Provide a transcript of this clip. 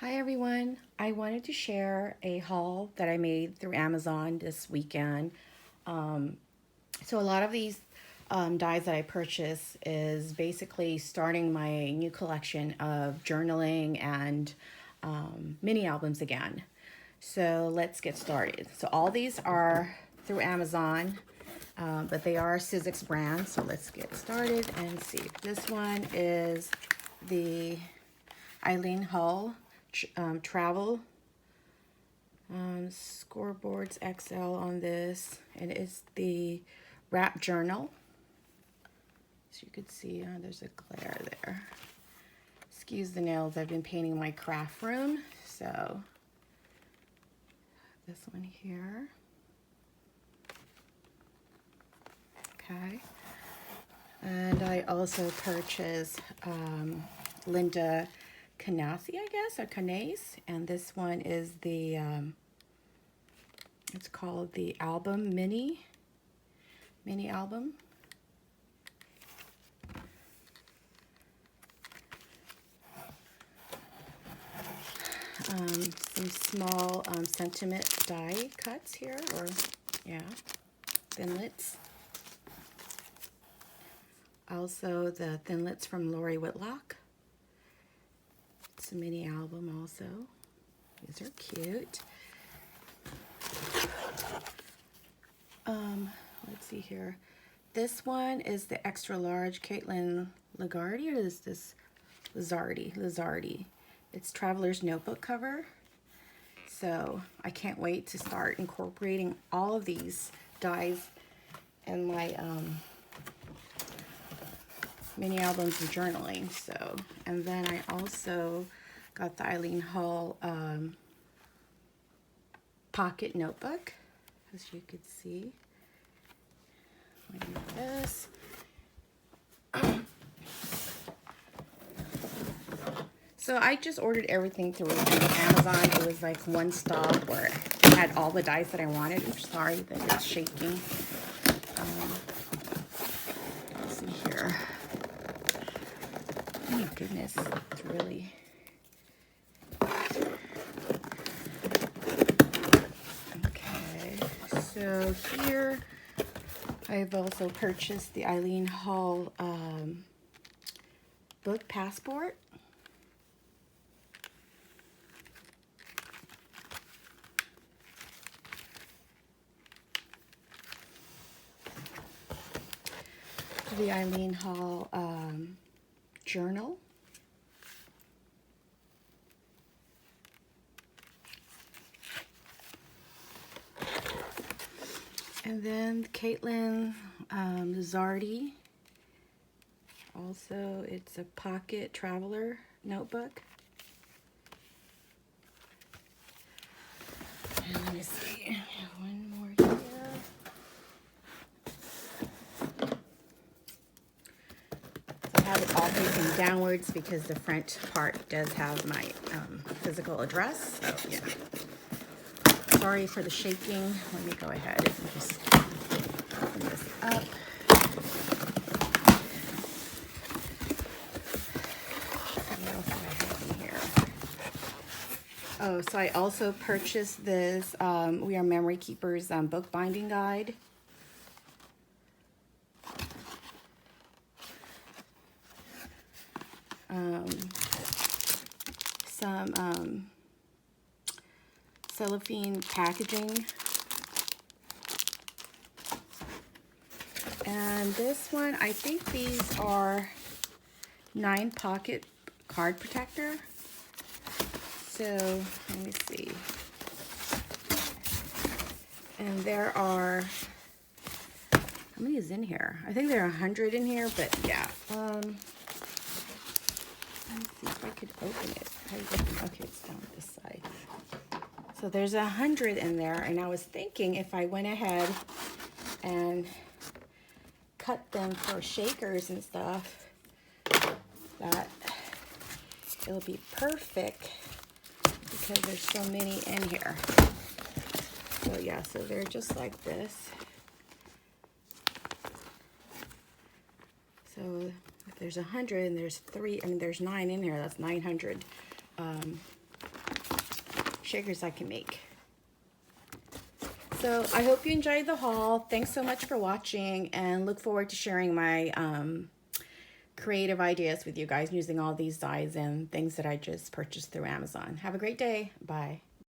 Hi everyone, I wanted to share a haul that I made through Amazon this weekend. So a lot of these dyes that I purchased is basically starting my new collection of journaling and mini albums again. So let's get started. So all these are through Amazon, but they are Sizzix brand. So let's get started and see. This one is the Eileen Hull travel Scoreboards XL on this, and it's the wrap journal. So you could see there's a glare there. Excuse the nails, I've been painting my craft room. So this one here. Okay. And I also purchased Lynda Kanase, I guess, or Kanase, and this one is the it's called the album mini album. Some small sentiment die cuts here, or yeah, Thinlits. Also the Thinlits from Whitlock. It's a mini album also. These are cute. Let's see here. This one is the extra large Katelyn Lizardi, or is this Lizardi? It's Traveler's Notebook cover. So I can't wait to start incorporating all of these dyes in my mini albums and journaling. So, and then I also got the Eileen Hull pocket notebook, as you could see. Like this. So I just ordered everything through Amazon. It was like one stop where it had all the dyes that I wanted. I'm sorry that it's shaking. Let's see here. Oh my goodness, it's really... Okay, so here I've also purchased the Eileen Hull book passport. The Eileen Hull journal. And then Katelyn Lizardi. Also, it's a pocket traveler notebook. And let me see, one more here. I have it all facing downwards because the front part does have my physical address. So yeah. Sorry for the shaking. Let me go ahead and just open this up. What else do I have in here? Oh, so I also purchased this We Are Memory Keepers book binding guide. Some cellophane packaging, and this one, I think these are 9 pocket card protector. So let me see, and there are, how many is in here? I think there are 100 in here, but yeah. Let me see if I could open it. Okay, it's down this side. So there's 100 in there, and I was thinking if I went ahead and cut them for shakers and stuff, that it'll be perfect because there's so many in here. So yeah, so they're just like this. So if there's 100 and there's 3, I mean there's 9 in here, that's 900 shakers I can make. So I hope you enjoyed the haul. Thanks so much for watching, and look forward to sharing my creative ideas with you guys using all these dyes and things that I just purchased through Amazon. Have a great day. Bye.